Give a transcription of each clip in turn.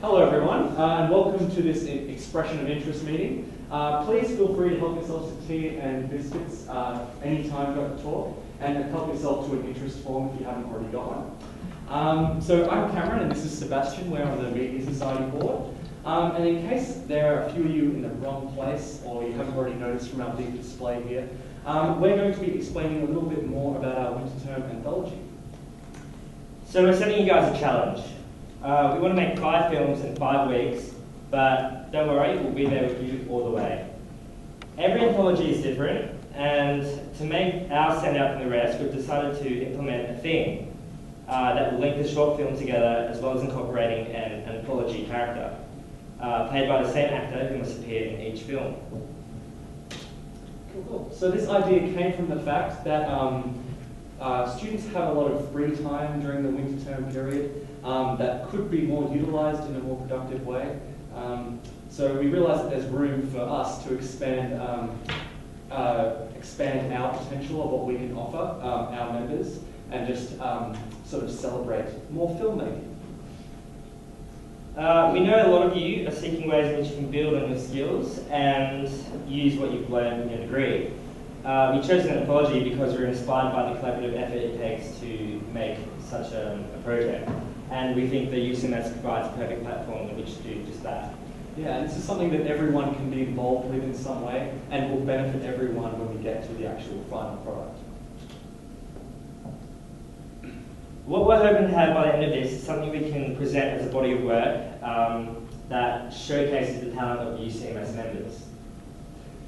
Hello everyone, and welcome to this expression of interest meeting. Please feel free to help yourselves to tea and biscuits anytime throughout the talk, and help yourself to an interest form if you haven't already got one. So I'm Cameron and this is Sebastian, we're on the Media Society board. And in case there are a few of you in the wrong place, or you haven't already noticed from our big display here, we're going to be explaining a little bit more about our winter term anthology. So we're setting you guys a challenge. We want to make 5 films in 5 weeks, but don't worry, we'll be there with you all the way. Every anthology is different, and to make ours stand out from the rest, we've decided to implement a theme that will link the short film together, as well as incorporating an anthology character, played by the same actor who must appear in each film. Cool. So this idea came from the fact that students have a lot of free time during the winter term period that could be more utilised in a more productive way. So we realised that there's room for us to expand our potential of what we can offer our members, and just sort of celebrate more filmmaking. We know a lot of you are seeking ways in which you can build on your skills and use what you've learned in your degree. We chose an anthology because we're inspired by the collaborative effort it takes to make such a project. And we think that UCMS provides a perfect platform in which to do just that. Yeah, and this is something that everyone can be involved with in some way, and will benefit everyone when we get to the actual final product. What we're hoping to have by the end of this is something we can present as a body of work that showcases the talent of UCMS members.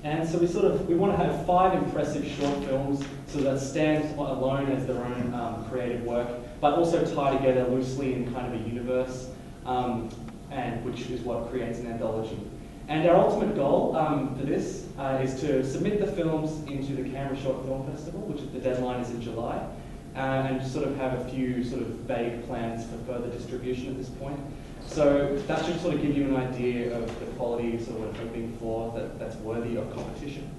And so we want to have 5 impressive short films so that stand alone as their own creative work, but also tie together loosely in kind of a universe, and which is what creates an anthology. And our ultimate goal for this is to submit the films into the Canberra Short Film Festival, which the deadline is in July, and sort of have a few sort of vague plans for further distribution at this point. So that should sort of give you an idea of the quality sort of we're hoping for that's worthy of competition.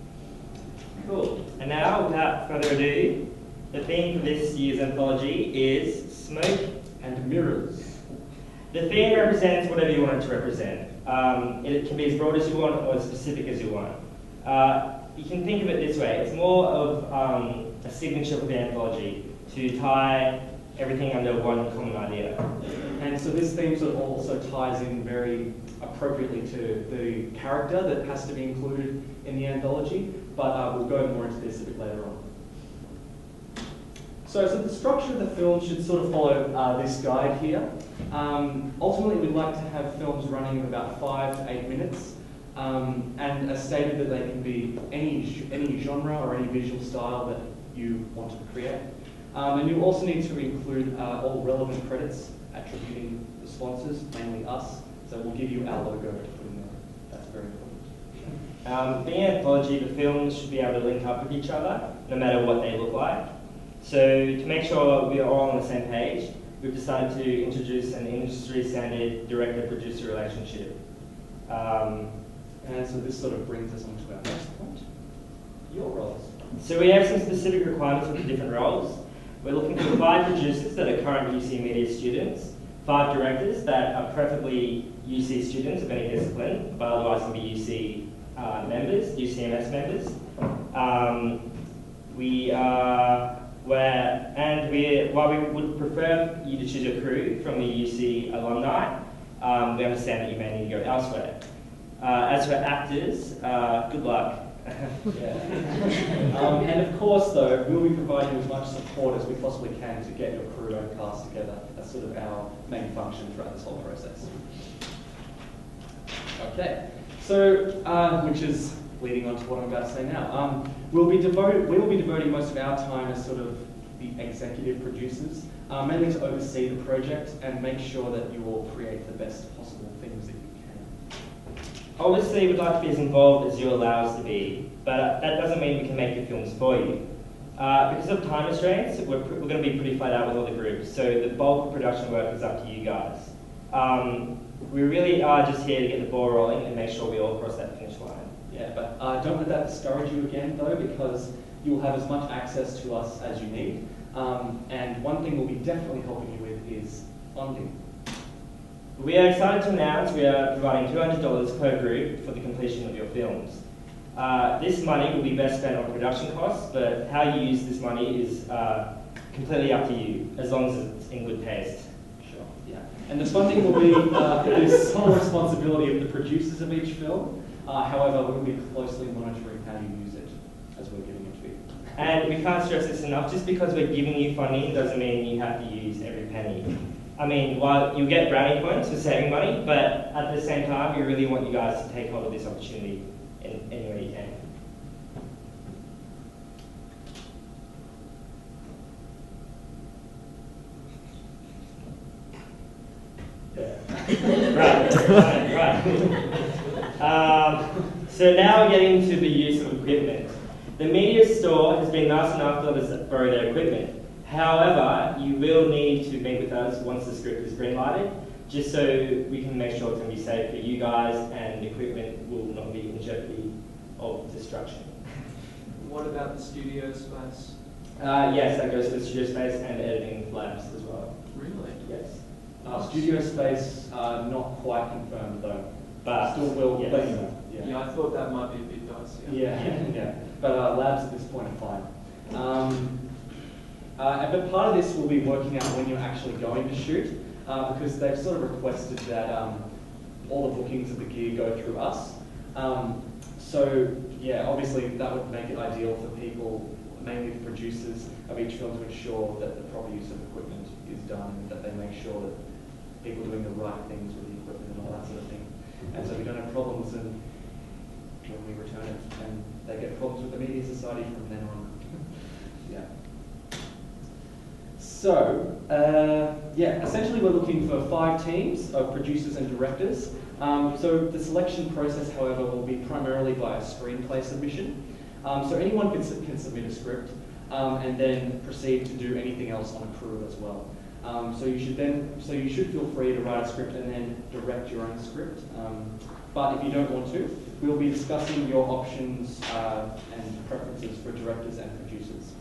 Cool. And now, without further ado, the theme for this year's anthology is Smoke and Mirrors. The theme represents whatever you want it to represent. It can be as broad as you want or as specific as you want. You can think of it this way. It's more of a signature for the anthology to tie everything under one common idea. And so this theme sort of also ties in very appropriately to the character that has to be included in the anthology, but we'll go more into this a bit later on. So the structure of the film should sort of follow this guide here. Ultimately, we'd like to have films running in about 5 to 8 minutes, and as stated that they can be any genre or any visual style that you want to create. And you also need to include all relevant credits attributing the sponsors, mainly us. So we'll give you our logo to put in there. That's very important. Being an anthology, the films should be able to link up with each other, no matter what they look like. So to make sure we are all on the same page, we've decided to introduce an industry-standard director-producer relationship. And so this sort of brings us on to our next point, your roles. So we have some specific requirements for the different roles. We're looking for 5 producers that are current UC Media students, 5 directors that are preferably UC students of any discipline, but otherwise can be UC members, UCMS members. While we would prefer you to choose your crew from the UC alumni, we understand that you may need to go elsewhere. As for actors, good luck. And of course, though, we'll be providing as much support as we possibly can to get your crew and cast together. That's sort of our main function throughout this whole process. Okay, so which is leading on to what I'm about to say now. We will be devoting most of our time as sort of the executive producers, mainly to oversee the project and make sure that you all create the best possible things that you can. Obviously, we'd like to be as involved as you allow us to be, but that doesn't mean we can make the films for you. Because of time restraints, we're going to be pretty flat out with all the groups, so the bulk of production work is up to you guys. We really are just here to get the ball rolling and make sure we all cross that finish line. Yeah, but don't let that discourage you again, though, because you'll have as much access to us as you need. And one thing we'll be definitely helping you with is funding. We are excited to announce we are providing $200 per group for the completion of your films. This money will be best spent on production costs, but how you use this money is completely up to you, as long as it's in good taste. Sure, yeah. And the funding will be the sole responsibility of the producers of each film. However, we'll be closely monitoring how you use it as we're giving it to you. And we can't stress this enough, just because we're giving you funding doesn't mean you have to use every penny. I mean, while you'll get brownie points for saving money, but at the same time, we really want you guys to take hold of this opportunity in any way you can. Right. So now we're getting to the use of equipment. The media store has been nice enough to let us borrow their equipment. However, you will need to meet with us once the script is greenlighted, just so we can make sure it's going to be safe for you guys and the equipment will not be in jeopardy of destruction. What about the studio space? Yes, that goes to the studio space and editing labs as well. Really? Yes. Studio space, not quite confirmed though. But still will yes. let you know. Yeah, I thought that might be a bit dicey. Yeah. But labs at this point are fine. But part of this will be working out when you're actually going to shoot, because they've sort of requested that all the bookings of the gear go through us. So yeah, obviously that would make it ideal for people, mainly the producers of each film, to ensure that the proper use of equipment is done, and that they make sure that people are doing the right things with the equipment and all that sort of thing. And so we don't have problems when we return it, and they get problems with the Media Society from then on. Yeah. So, essentially we're looking for 5 teams of producers and directors. So the selection process, however, will be primarily by a screenplay submission. So anyone can submit a script and then proceed to do anything else on a crew as well. So you should feel free to write a script and then direct your own script. But if you don't want to, we'll be discussing your options and preferences for directors and producers.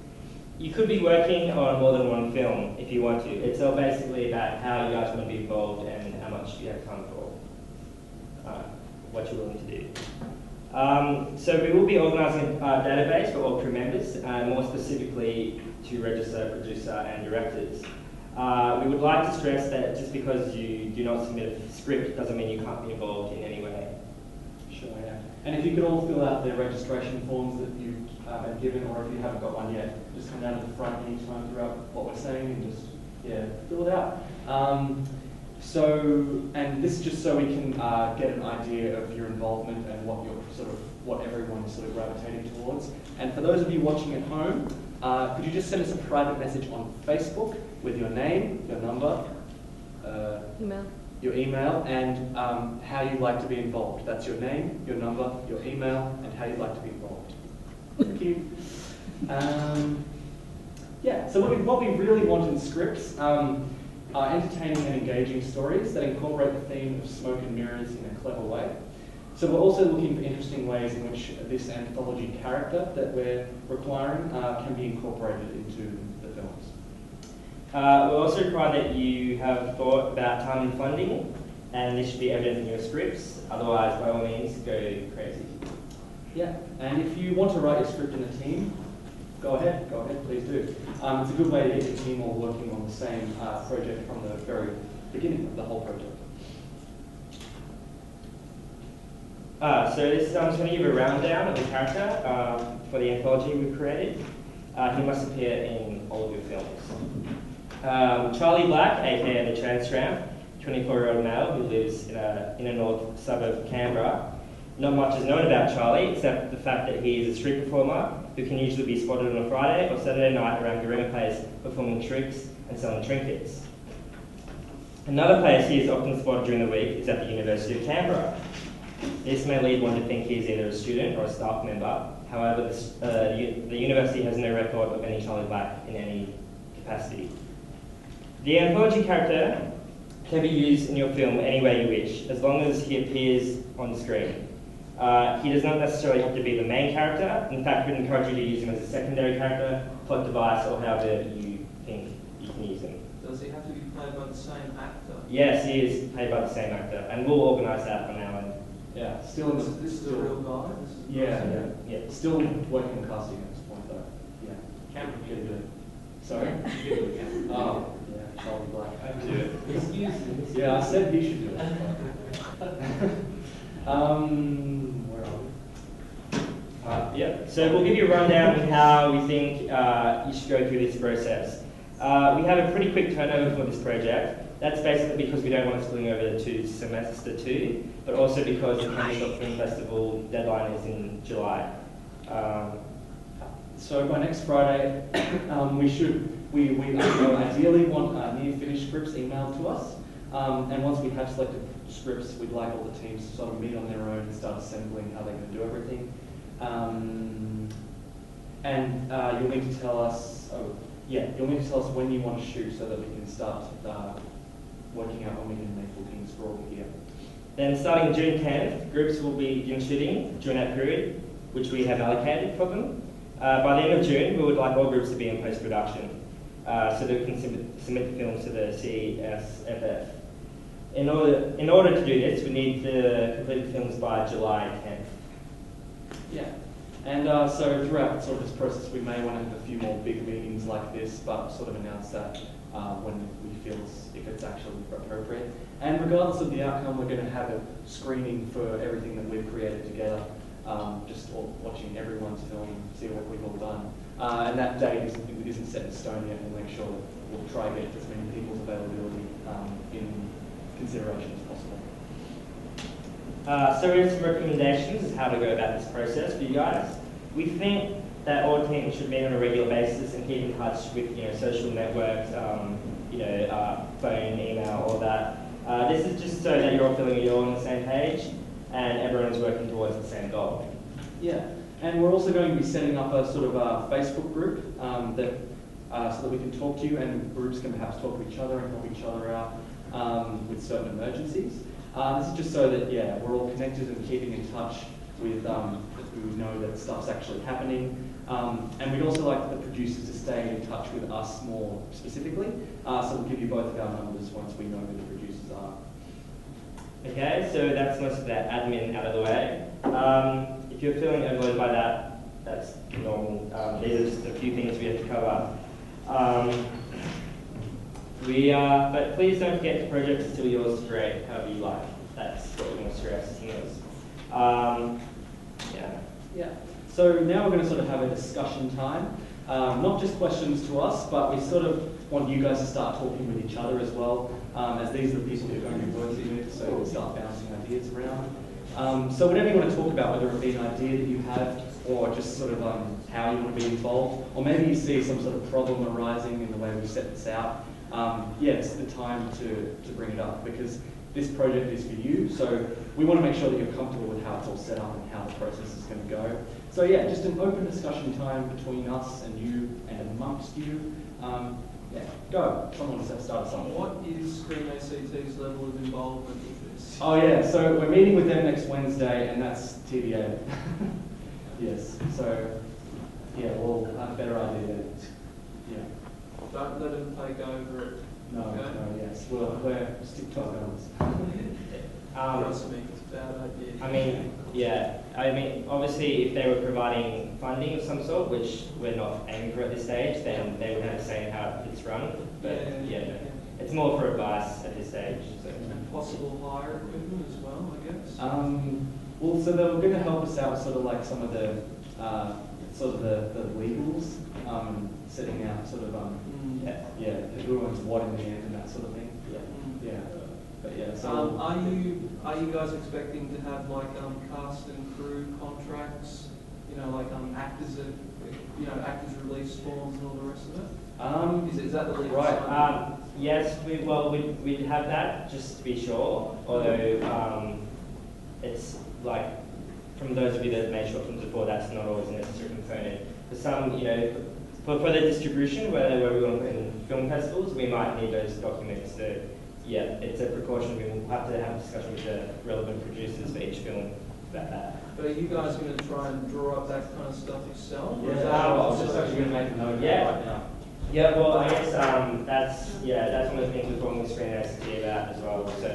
You could be working on more than one film if you want to. It's all basically about how you guys want to be involved and how much you have time for, what you're willing to do. So we will be organising a database for all crew members, more specifically to register producer and directors. We would like to stress that just because you do not submit a script doesn't mean you can't be involved in any way. Sure, yeah. And if you could all fill out the registration forms that you've been given, or if you haven't got one yet, just come down to the front anytime throughout what we're saying and just, fill it out. And this is just so we can get an idea of your involvement and what everyone is sort of gravitating towards. And for those of you watching at home, could you just send us a private message on Facebook with your name, your number, your email, and how you'd like to be involved. That's your name, your number, your email, and how you'd like to be involved. Thank you. So what we really want in scripts are entertaining and engaging stories that incorporate the theme of smoke and mirrors in a clever way. So we're also looking for interesting ways in which this anthology character that we're requiring can be incorporated into the films. We also require that you have thought about time and funding, and this should be evident in your scripts. Otherwise, by all means, go crazy. Yeah, and if you want to write your script in a team, go ahead, please do. It's a good way to get your team all working on the same project from the very beginning of the whole project. So this is, I'm just going to give a rundown of the character for the anthology we've created. He must appear in all of your films. Charlie Black, aka the Trans Tramp, 24-year-old male who lives in a north suburb of Canberra. Not much is known about Charlie, except the fact that he is a street performer who can usually be spotted on a Friday or Saturday night around Garima Place performing tricks and selling trinkets. Another place he is often spotted during the week is at the University of Canberra. This may lead one to think he is either a student or a staff member. However, the university has no record of any Charlie Black in any capacity. The anthology character can be used in your film any way you wish, as long as he appears on the screen. He does not necessarily have to be the main character. In fact, we'd encourage you to use him as a secondary character, plot device, or however you think you can use him. Does he have to be paid by the same actor? Yes, he is paid by the same actor, and we'll organise that on our end. Yeah, still in the... This is a real guy? This is the Yeah, person? yeah. Still working on casting at this point, though. Yeah. Cameron, you Good, do good. Sorry? it. You do it, Cameron. Oh, yeah, Charlie Black. Do it. Excuse me. Yeah, I said he should do it. Where are we? Yeah, so we'll give you a rundown on how we think you should go through this process. We have a pretty quick turnover for this project. That's basically because we don't want it spilling over to semester 2, but also because the Candy Shop Film Festival deadline is in July. So by next Friday, we ideally want near finished scripts emailed to us. And once we have selected scripts, we'd like all the teams to sort of meet on their own and start assembling how they're going to do everything. You'll need to tell us, you'll need to tell us when you want to shoot so that we can start working out when we can make bookings for all the gear. Then starting June 10th, groups will begin shooting during that period, which we have allocated for them. By the end of June, we would like all groups to be in post-production so that we can submit the films to the CSFF. In order to do this, we need to complete the films by July 10th. Yeah, and so throughout sort of this process, we may want to have a few more big meetings like this, but sort of announce that when we feel if it's actually appropriate. And regardless of the outcome, we're going to have a screening for everything that we've created together, just watching everyone's film, see what we've all done. And that date isn't set in stone yet, and we'll make sure that we'll try to get as many people's availability in consideration as possible. So we have some recommendations as how to go about this process for you guys. We think that all teams should meet on a regular basis and keep in touch with social networks, phone, email, all that. This is just so that you're all on the same page and everyone's working towards the same goal. Yeah, and we're also going to be setting up a sort of a Facebook group so that we can talk to you, and groups can perhaps talk to each other and help each other out with certain emergencies. This is just so that, we're all connected and keeping in touch with, we know that stuff's actually happening. And we'd also like the producers to stay in touch with us more specifically. So we'll give you both of our numbers once we know who the producers are. Okay, so that's most of that admin out of the way. If you're feeling overloaded by that, that's normal. These are just a few things we have to cover. But please don't forget the project is still yours to create however you like. That's what we want to stress. Yeah. So now we're going to sort of have a discussion time. Not just questions to us, but we sort of want you guys to start talking with each other as well, as these are the people you're going to be working with, so you can start bouncing ideas around. So whatever you want to talk about, whether it be an idea that you have, or just sort of how you want to be involved, or maybe you see some sort of problem arising in the way we set this out, it's the time to bring it up, because this project is for you, so we want to make sure that you're comfortable with how it's all set up and how the process is going to go. So just an open discussion time between us and you and amongst you. Go. Someone wants to start something. What is Screen ACT's level of involvement with this? Oh yeah, so we're meeting with them next Wednesday, and that's TBA. Yes, so we'll have a better idea then. Yeah. Don't let them take over it. Yes. We're stick to our guns. Trust me, it's a bad idea. Obviously, if they were providing funding of some sort, which we're not aiming for at this stage, then they would have a say in how it's run. But it's more for advice at this stage. So. And possible hire equipment as well, I guess. So they were going to help us out, sort of like some of the the legals, setting out sort of who owns what in the end and that sort of thing. So are you guys expecting to have like cast and crew contracts? Actors release forms and all the rest of it? Is that the legal side? Yes, we'd have that just to be sure. Although it's like, from those of you that have made short films before, that's not always a necessary component. For some, for the distribution, where we want to put in film festivals, we might need those documents. So it's a precaution. We will have to have a discussion with the relevant producers for each film about that. But are you guys going to try and draw up that kind of stuff yourself? I was just actually going to make a note right now. Yeah, well, I guess that's one of the things we're talking to Screen ICT about as well. So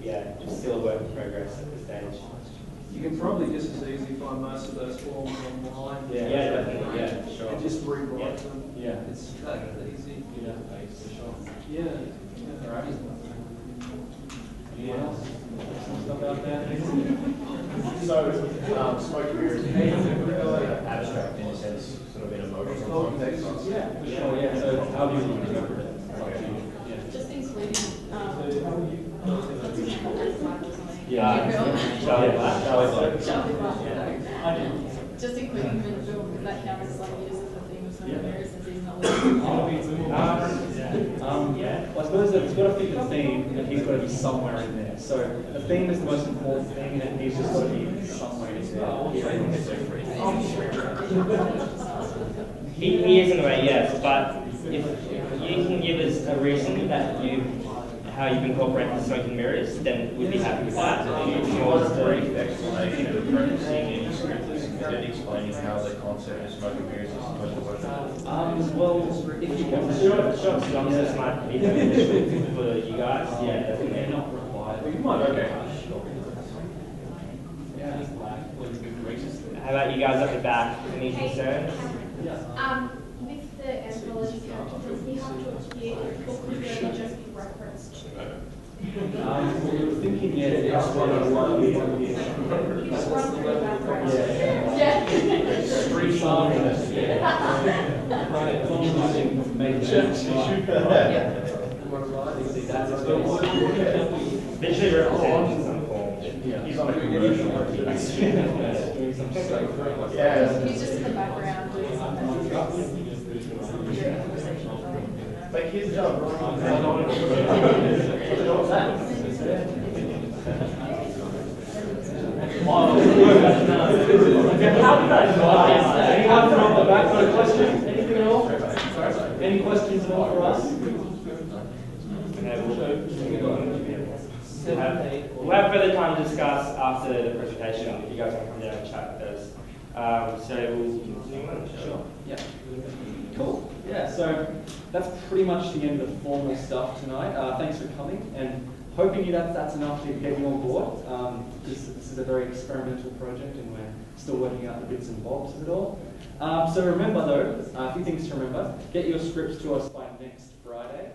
yeah, it's still a work in progress at this stage. You can probably just as easily find most of those forms online. Yeah, definitely. Yeah, sure. And just rewrite them. Yeah. It's that easy. Yeah, for sure. Yeah. All right. Anyone else? Some stuff out there? So, smoke and mirrors is abstract in a sense, sort of in a emotional context. Yeah, for sure. Yeah. So how do you interpret it? It's up to you. Yeah. Just including, Yeah. Charlie Black. just including him in the film, because that counts as like uses the theme of some Yeah. mirrors since he's not Well, I suppose that it's got to fit the theme, and he's got to be somewhere in there. So the theme is the most important thing, and he's just got to be somewhere in there. He is in a way, yes, but if you can give us a reason that how you've incorporated the smoke and mirrors, then we'd be happy with that. If you want a brief explanation of referencing any scripts and then explaining how the concept of smoke and mirrors is supposed to work. Well, if you want to, Sure, synopsis might be beneficial for you guys. Yeah, they're definitely. not required. You might, okay. Yeah. Oh, How about you guys at the back? Any concerns? With the anthology character, does he have to appear, or could he just be referenced to? We were thinking, yeah, it's one of one He was run through the background. Yeah. Free song. Right, long make Visually represented in some form. He's on a commercial. doing some stuff. Yeah. He's just in the background doing something. During conversation. Like his job. Anyone from the back got a question? Anything at all? Any questions at all for us? We'll have further time to discuss after the presentation if you guys want to come down and chat with us. So we'll continue on. Sure. Yeah. Cool. Yeah, so that's pretty much the end of the formal stuff tonight. Thanks for coming, and hoping that's enough to get you on board. This is a very experimental project, and we're still working out the bits and bobs of it all. So remember though, a few things to remember. Get your scripts to us by next Friday.